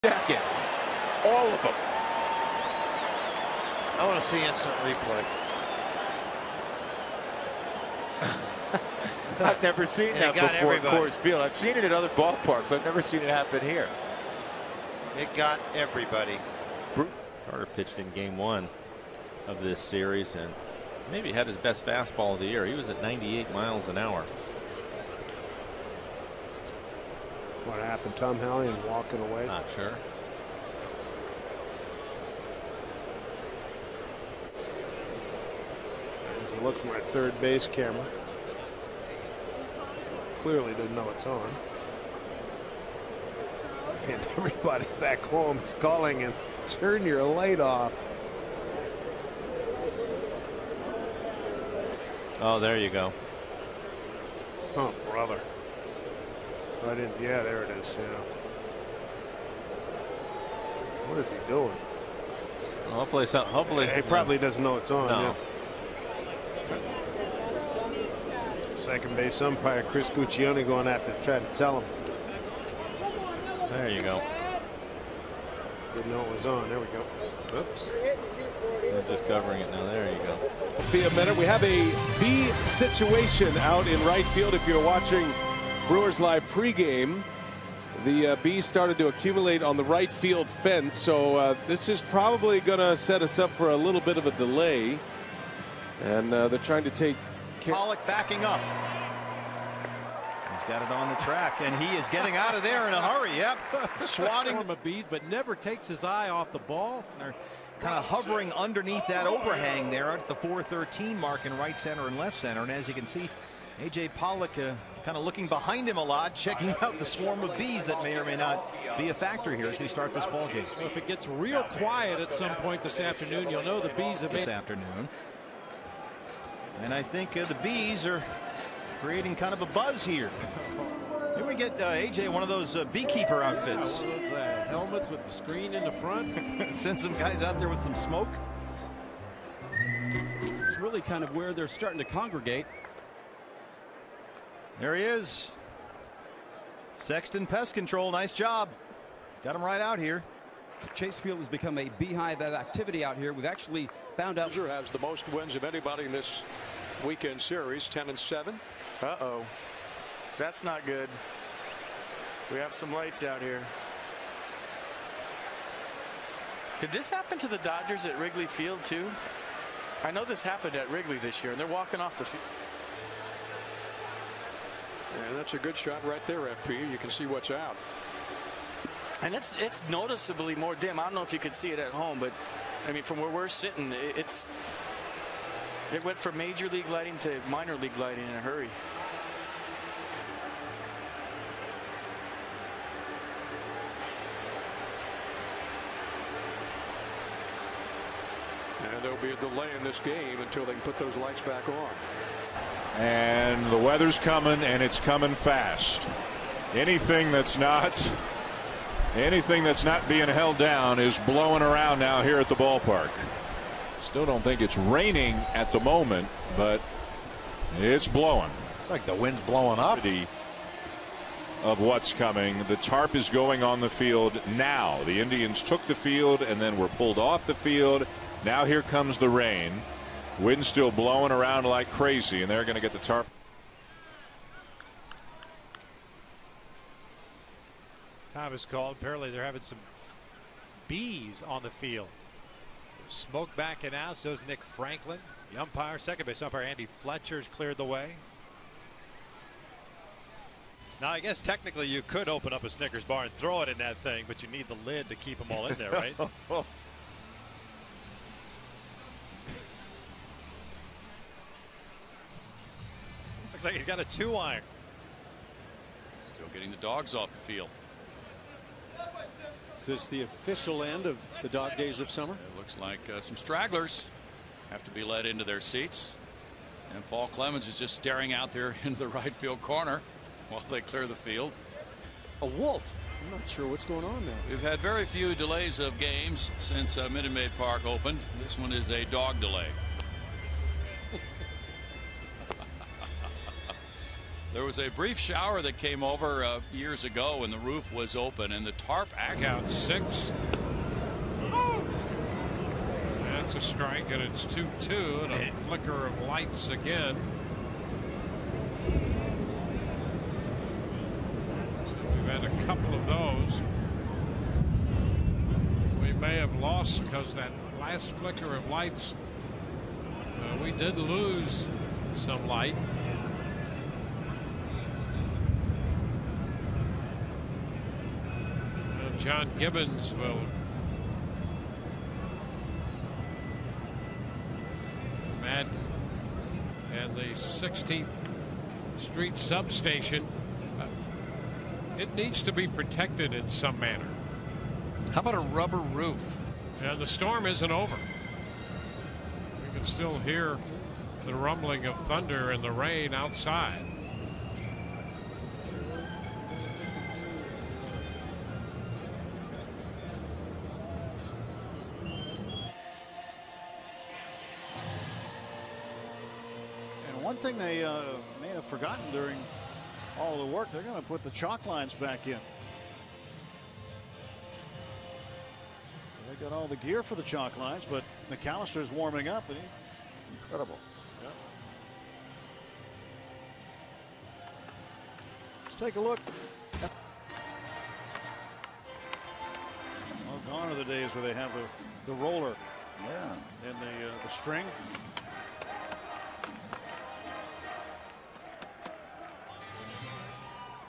seconds. All of them. I want to see instant replay. I've never seen that before at Coors Field. I've seen it at other ballparks. I've never seen it happen here. It got everybody. Carter pitched in game 1 of this series and maybe had his best fastball of the year. He was at 98 miles an hour. What happened? Tom Hallion walking away? Not sure. As I look for my third base camera. Clearly didn't know it's on. And everybody back home is calling and turn your light off. Oh, there you go. Oh, brother. I didn't. Yeah, there it is. Yeah. What is he doing? Well, hopefully. He probably doesn't know it's on. No. Yeah. Second base umpire Chris Guccione going out to try to tell him. There you go. Didn't know it was on. There we go. Oops. They're just covering it now. There you go. Be a minute. We have a B situation out in right field. If you're watching Brewers Live pregame, the bees started to accumulate on the right field fence. So this is probably going to set us up for a little bit of a delay. And they're trying to take care. Pollock backing up. He's got it on the track, and he is getting out of there in a hurry. Yep. Swatting the bees, but never takes his eye off the ball. They're kind of hovering underneath that overhang there at the 413 mark in right center and left center. And as you can see, A.J. Pollock kind of looking behind him a lot, checking out the swarm of bees that may or may not be a factor here as we start this ball game. Well, if it gets real quiet at some point this afternoon, you'll know the bees have this afternoon. And I think the bees are creating kind of a buzz here. Maybe we get AJ one of those beekeeper outfits. One of those helmets with the screen in the front. Send some guys out there with some smoke. It's really kind of where they're starting to congregate. There he is. Sexton Pest Control. Nice job. Got him right out here. Chase Field has become a beehive of activity out here. We've actually found out. Has the most wins of anybody in this weekend series, 10-7. Uh-oh. That's not good. We have some lights out here. Did this happen to the Dodgers at Wrigley Field too? I know this happened at Wrigley this year, and they're walking off the field. And that's a good shot right there, FP. You can see what's out. And it's noticeably more dim. I don't know if you could see it at home, but I mean, from where we're sitting, it went from major league lighting to minor league lighting in a hurry. And there'll be a delay in this game until they can put those lights back on. And the weather's coming, and it's coming fast. Anything that's not being held down is blowing around now here at the ballpark. Still don't think it's raining at the moment, but it's blowing. It's like the wind's blowing up. Of what's coming. The tarp is going on the field now. The Indians took the field and then were pulled off the field. Now here comes the rain. Wind still blowing around like crazy, and they're going to get the tarp. Time is called. Apparently they're having some bees on the field. So smoke backing out. So is Nick Franklin. The umpire, second base umpire Andy Fletcher's cleared the way. Now I guess technically you could open up a Snickers bar and throw it in that thing, but you need the lid to keep them all in there, right? Looks like he's got a 2-iron. Still getting the dogs off the field. Is this the official end of the dog days of summer? It looks like some stragglers have to be led into their seats. And Paul Clemens is just staring out there into the right field corner while they clear the field. A wolf. I'm not sure what's going on there. We've had very few delays of games since Minute Maid Park opened. This one is a dog delay. There was a brief shower that came over years ago when the roof was open and the tarp out 6. That's a strike, and it's 2-2, and a flicker of lights again. We've had a couple of those. We may have lost because that last flicker of lights, we did lose some light. John Gibbons will Madden and the 16th Street substation. It needs to be protected in some manner. How about a rubber roof? And the storm isn't over. You can still hear the rumbling of thunder and the rain outside. One thing they may have forgotten during all the work, they're going to put the chalk lines back in. They got all the gear for the chalk lines, but McAllister's warming up, and incredible. Yep. Let's take a look. Well, gone are the days where they have the roller, and the string.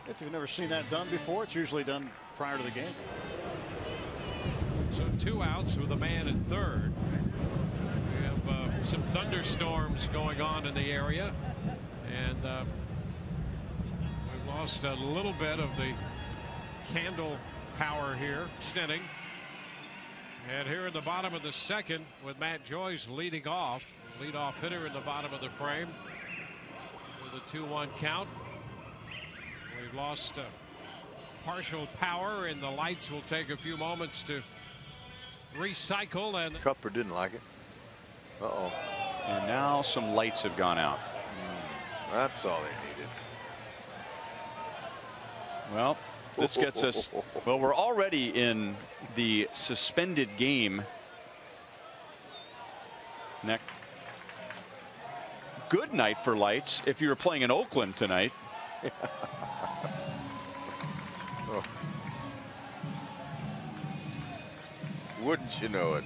If you've never seen that done before, it's usually done prior to the game. So 2 outs with a man at third. We have some thunderstorms going on in the area, and we've lost a little bit of the candle power here. Stenning. And here in the bottom of the second, with Matt Joyce leading off, leadoff hitter in the bottom of the frame with a 2-1 count. We've lost partial power, and the lights will take a few moments to recycle. And Cupper didn't like it. Uh-oh. And now some lights have gone out. That's all they needed. Well, this gets us. Well, we're already in the suspended game. Next. Good night for lights if you were playing in Oakland tonight. Oh. Wouldn't you know it?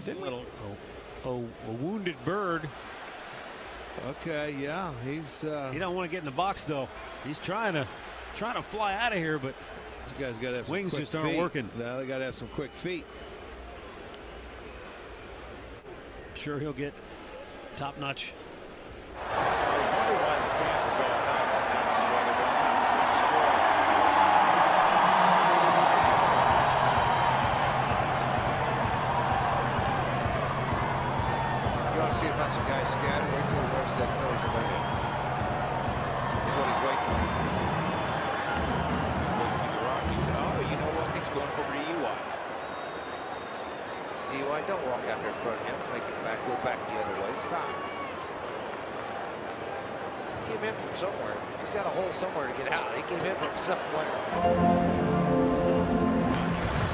Didn't we? A wounded bird. Okay, yeah, he's. He don't want to get in the box though. He's trying to fly out of here, but this guy's got to have some wings quick just aren't feet. working. Now they got to have some quick feet. Sure, he'll get top notch. See a bunch of guys scattered. Wait till he runs that Phillies dugout. That's what he's waiting on. We'll see the Rockies. Oh, you know what? He's going over to EY. EY, don't walk out there in front of him. Make it back. Go back the other way. Stop. He came in from somewhere. He's got a hole somewhere to get out. He came in from somewhere.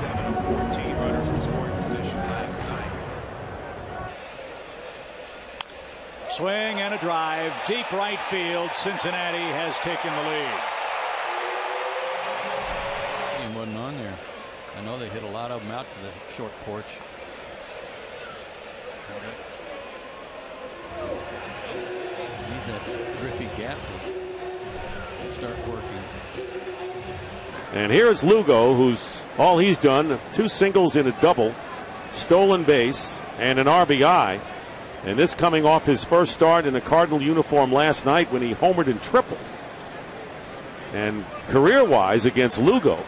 7-14 runners in scoring position last night. Swing and a drive, deep right field. Cincinnati has taken the lead. He wasn't on there. I know they hit a lot of them out to the short porch. Need that Griffey gap to start working. And here's Lugo, who's all he's done, 2 singles and a double, stolen base and an RBI. And this coming off his first start in a Cardinal uniform last night when he homered and tripled. And career-wise against Lugo,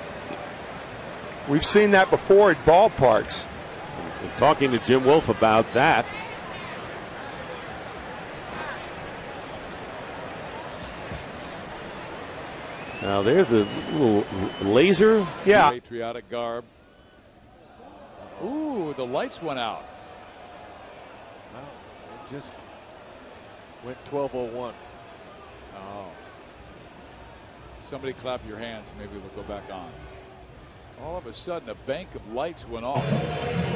we've seen that before at ballparks. And talking to Jim Wolf about that. Now there's a little laser. Yeah. Patriotic garb. Ooh, the lights went out. Just Went 12:01. Oh. Somebody clap your hands. Maybe we'll go back on. All of a sudden, a bank of lights went off.